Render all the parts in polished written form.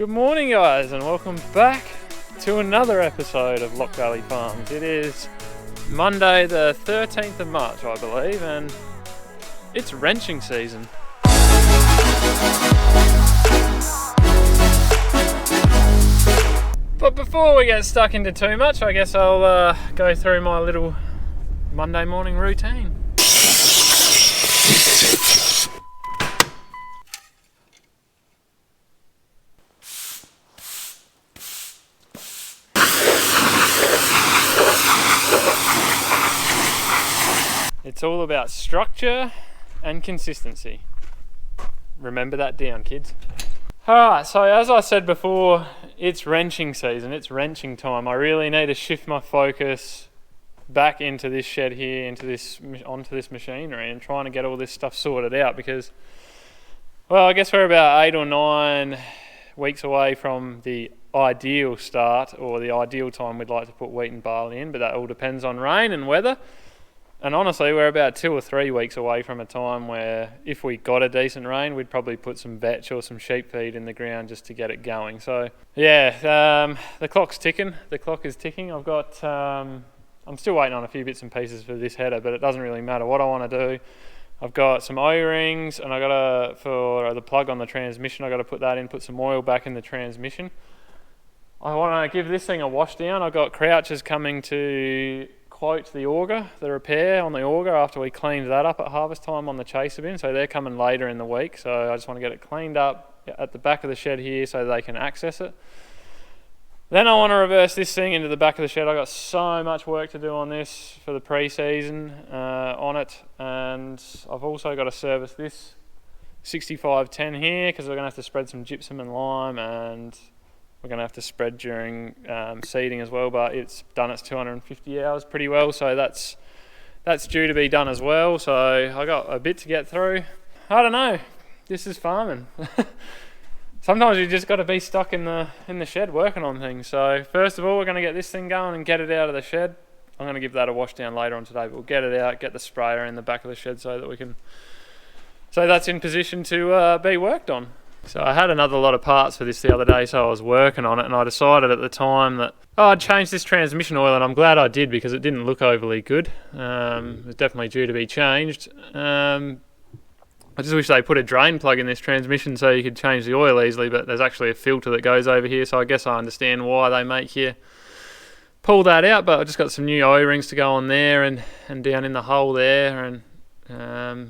Good morning, guys, and welcome back to another episode of Lock Valley Farms. It is Monday the 13th of March, I believe, and it's wrenching season. But before we get stuck into too much, I guess I'll go through my little Monday morning routine. It's all about structure and consistency. Remember that down, kids. Alright, so as I said before, it's wrenching season, it's wrenching time. I really need to shift my focus back into this shed here, onto this machinery, and trying to get all this stuff sorted out because, well, I guess we're about 8 or 9 weeks away from the ideal start, or the ideal time we'd like to put wheat and barley in, but that all depends on rain and weather. And honestly, we're about 2 or 3 weeks away from a time where if we got a decent rain, we'd probably put some vetch or some sheep feed in the ground just to get it going. So yeah, the clock's ticking. The clock is ticking. I've got, I'm still waiting on a few bits and pieces for this header, but it doesn't really matter what I want to do. I've got some O-rings, and I got for the plug on the transmission, I got to put that in, put some oil back in the transmission. I want to give this thing a wash down. I've got Crouchers coming to quote the auger, the repair on the auger after we cleaned that up at harvest time on the chaser bin, so they're coming later in the week, so I just want to get it cleaned up at the back of the shed here so they can access it. Then I want to reverse this thing into the back of the shed. I've got so much work to do on this for the pre-season on it, and I've also got to service this 6510 here because we're going to have to spread some gypsum and lime, and we're going to have to spread during seeding as well, but it's done its 250 hours pretty well, so that's due to be done as well. So I got a bit to get through. I don't know, this is farming. Sometimes you just got to be stuck in the shed working on things. So first of all, we're going to get this thing going and get it out of the shed. I'm going to give that a wash down later on today, but we'll get it out, get the sprayer in the back of the shed so that's in position to be worked on. So I had another lot of parts for this the other day, so I was working on it, and I decided at the time that I'd change this transmission oil, and I'm glad I did because it didn't look overly good. It was definitely due to be changed. I just wish they put a drain plug in this transmission so you could change the oil easily, but there's actually a filter that goes over here, so I guess I understand why they make you pull that out. But I just got some new O-rings to go on there and down in the hole there, and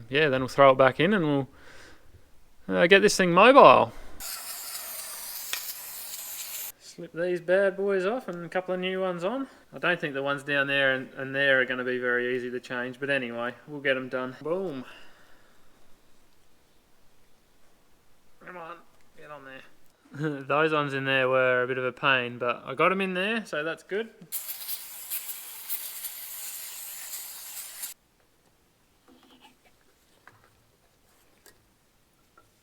yeah, then we'll throw it back in and we'll get this thing mobile. Slip these bad boys off and a couple of new ones on. I don't think the ones down there and there are going to be very easy to change, but anyway, we'll get them done. Boom. Come on, get on there. Those ones in there were a bit of a pain, but I got them in there, so that's good.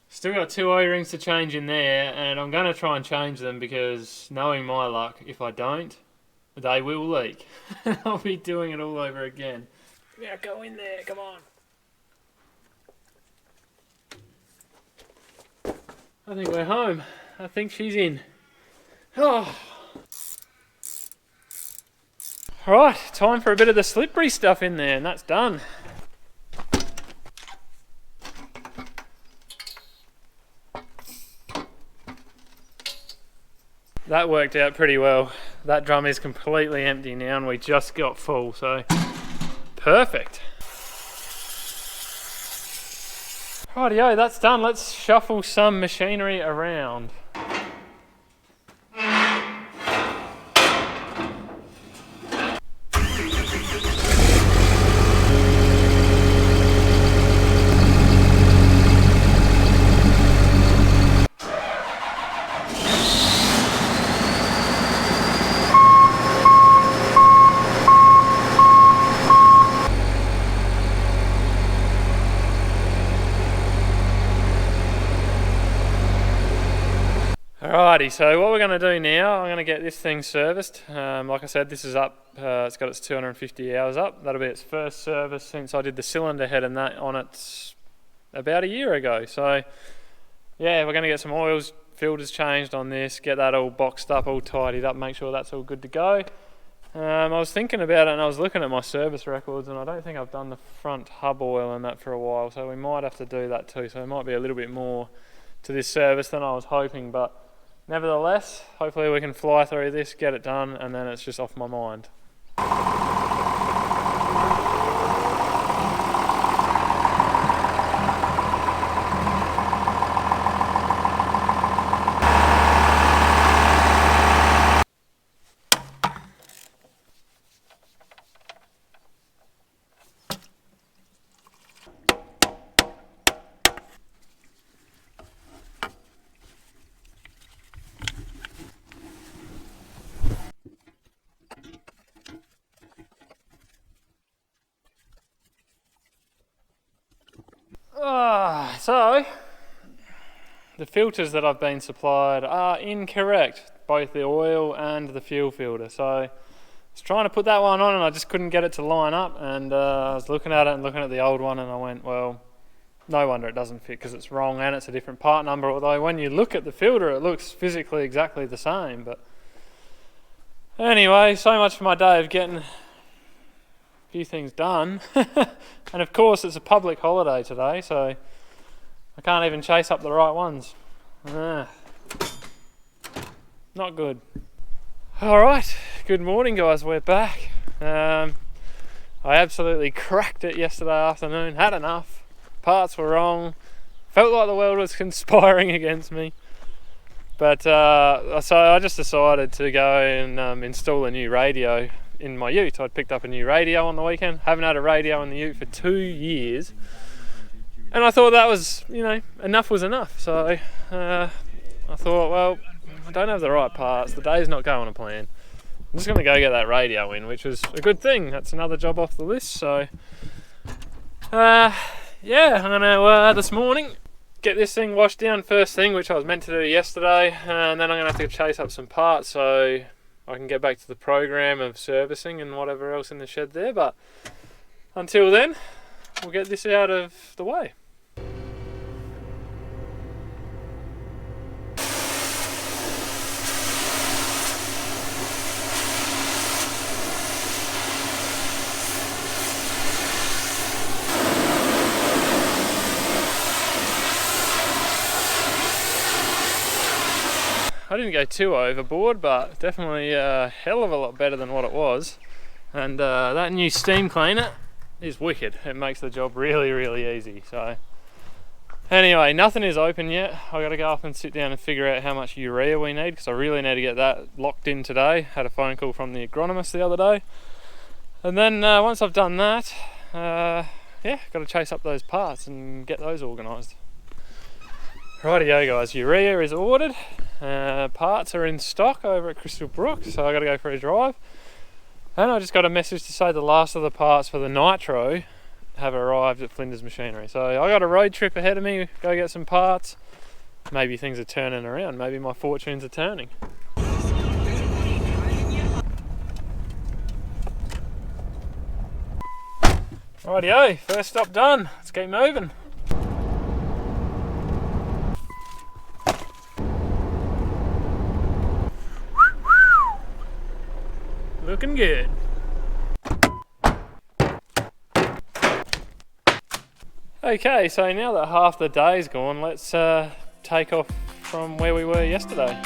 Still got 2 O-rings to change in there, and I'm going to try and change them because, knowing my luck, if I don't, they will leak. I'll be doing it all over again. Yeah, go in there, come on. I think we're home. I think she's in. Oh. Alright, time for a bit of the slippery stuff in there, and that's done. That worked out pretty well. That drum is completely empty now and we just got full, so perfect. Rightio, that's done. Let's shuffle some machinery around. Alrighty, so what we're going to do now, I'm going to get this thing serviced. Like I said, this is up, it's got its 250 hours up. That'll be its first service since I did the cylinder head and that on it about a year ago. So yeah, we're going to get some oils filters changed on this, get that all boxed up, all tidied up, make sure that's all good to go. I was thinking about it and I was looking at my service records, and I don't think I've done the front hub oil and that for a while, so we might have to do that too. So there might be a little bit more to this service than I was hoping, but nevertheless, hopefully we can fly through this, get it done, and then it's just off my mind. So, the filters that I've been supplied are incorrect, both the oil and the fuel filter. So, I was trying to put that one on and I just couldn't get it to line up, and I was looking at it and looking at the old one, and I went, well, no wonder it doesn't fit, because it's wrong and it's a different part number, although when you look at the filter it looks physically exactly the same. But anyway, so much for my day of getting a few things done. And of course it's a public holiday today, so I can't even chase up the right ones. Not good. Alright, good morning guys, we're back. I absolutely cracked it yesterday afternoon, had enough, parts were wrong, felt like the world was conspiring against me. But so I just decided to go and install a new radio in my ute. I'd picked up a new radio on the weekend, haven't had a radio in the ute for 2 years. And I thought that was, enough was enough. So I thought, well, I don't have the right parts, the day's not going to plan. I'm just going to go get that radio in, which was a good thing. That's another job off the list. So yeah, I'm going to, this morning, get this thing washed down first thing, which I was meant to do yesterday. And then I'm going to have to chase up some parts so I can get back to the program of servicing and whatever else in the shed there. But until then, we'll get this out of the way. I didn't go too overboard, but definitely a hell of a lot better than what it was. And that new steam cleaner is wicked. It makes the job really, really easy. So anyway, nothing is open yet. I've got to go up and sit down and figure out how much urea we need, because I really need to get that locked in today. Had a phone call from the agronomist the other day. And then once I've done that, yeah, got to chase up those parts and get those organised. Rightio guys, urea is ordered. Parts are in stock over at Crystal Brook, so I got to go for a drive. And I just got a message to say the last of the parts for the nitro have arrived at Flinders Machinery. So I got a road trip ahead of me, go get some parts. Maybe things are turning around, maybe my fortunes are turning. Rightio, first stop done, let's keep moving. Looking good. Okay, so now that half the day's gone, let's take off from where we were yesterday.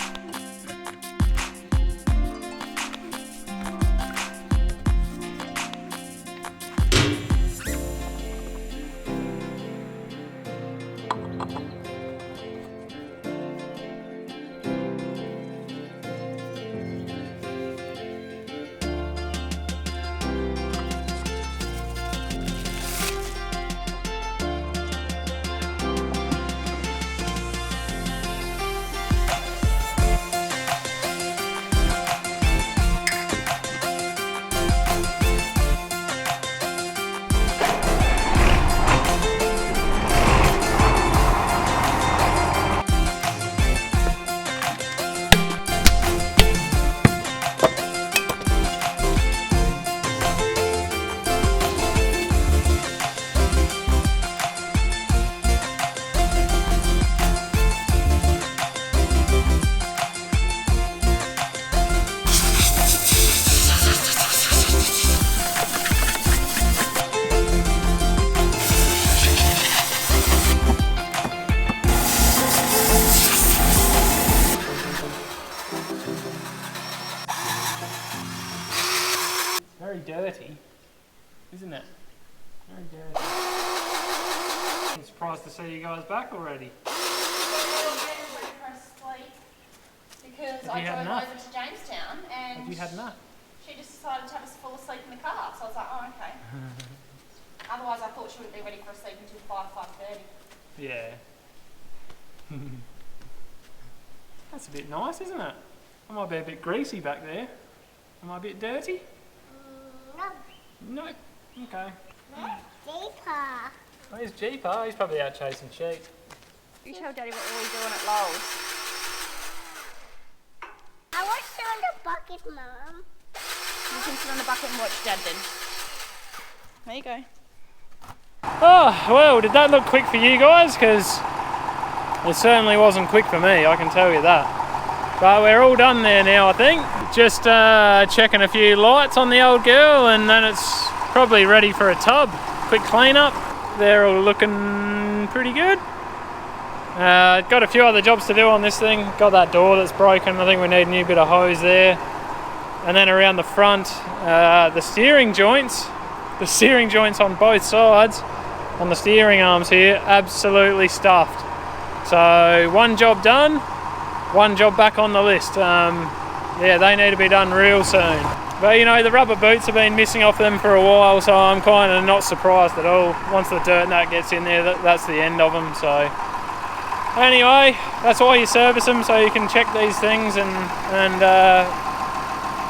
dirty, isn't it? Very dirty. I'm surprised to see you guys back already. Because I drove over to Jamestown and have you had enough? She just decided to have us fall asleep in the car. So I was like, oh, okay. Otherwise, I thought she wouldn't be ready for a sleep until 5:30. Yeah. That's a bit nice, isn't it? I might be a bit greasy back there. Am I a bit dirty? No. No. Okay. Jeeper. Where's Jeeper? He's probably out chasing sheep. You tell Daddy what we're doing at Lowe's. I want to sit on the bucket, Mum. You can sit on the bucket and watch Dad then. There you go. Oh, well, did that look quick for you guys? Because it certainly wasn't quick for me, I can tell you that. But we're all done there now, I think. Just checking a few lights on the old girl, and then it's probably ready for a tub. Quick clean up. They're all looking pretty good. Got a few other jobs to do on this thing. Got that door that's broken. I think we need a new bit of hose there. And then around the front, the steering joints on both sides, on the steering arms here, absolutely stuffed. So one job done, one job back on the list. Yeah, they need to be done real soon. But you know, the rubber boots have been missing off them for a while, so I'm kind of not surprised at all. Once the dirt and that gets in there, that's the end of them. So anyway, that's why you service them, so you can check these things and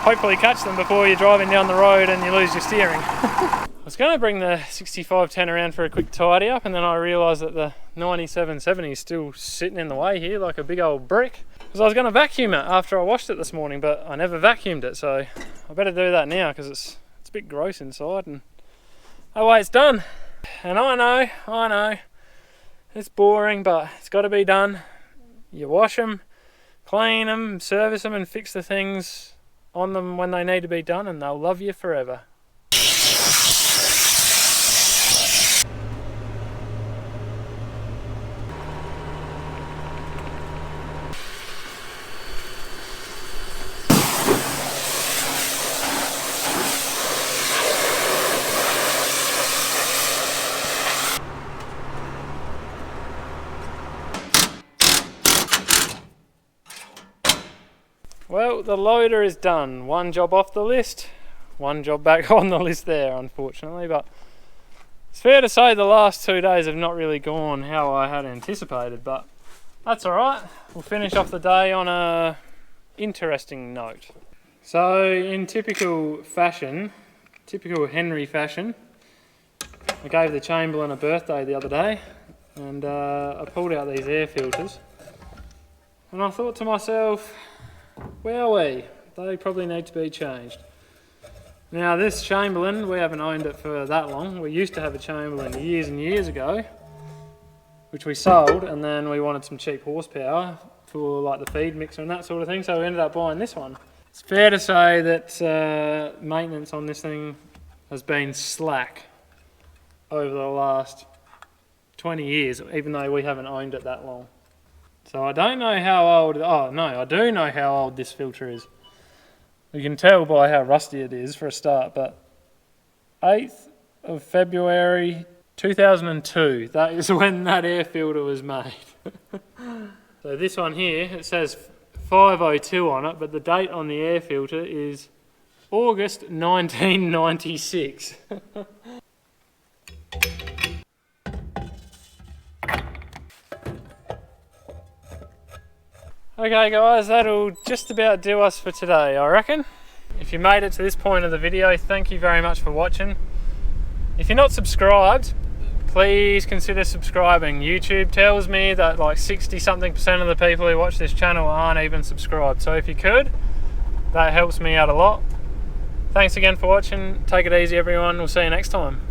hopefully catch them before you're driving down the road and you lose your steering. I was going to bring the 6510 around for a quick tidy up, and then I realised that the 9770 is still sitting in the way here like a big old brick. Because I was going to vacuum it after I washed it this morning, but I never vacuumed it, so I better do that now because it's a bit gross inside. And oh wait, it's done. And I know, it's boring, but it's got to be done. You wash them, clean them, service them, and fix the things on them when they need to be done, and they'll love you forever. Well, the loader is done. One job off the list, one job back on the list there, unfortunately. But it's fair to say the last 2 days have not really gone how I had anticipated, but that's all right. We'll finish off the day on a interesting note. So, in typical fashion, typical Henry fashion, I gave the Chamberlain a birthday the other day, and I pulled out these air filters, and I thought to myself, wowee, they probably need to be changed. Now this Chamberlain, we haven't owned it for that long. We used to have a Chamberlain years and years ago, which we sold, and then we wanted some cheap horsepower for like the feed mixer and that sort of thing, so we ended up buying this one. It's fair to say that maintenance on this thing has been slack over the last 20 years, even though we haven't owned it that long. So I don't know how old, oh no, I do know how old this filter is. You can tell by how rusty it is for a start, but 8th of February 2002, that is when that air filter was made. So this one here, it says 502 on it, but the date on the air filter is August 1996. Okay guys, that'll just about do us for today, I reckon. If you made it to this point of the video, thank you very much for watching. If you're not subscribed, please consider subscribing. YouTube tells me that like 60-something% of the people who watch this channel aren't even subscribed. So if you could, that helps me out a lot. Thanks again for watching. Take it easy everyone. We'll see you next time.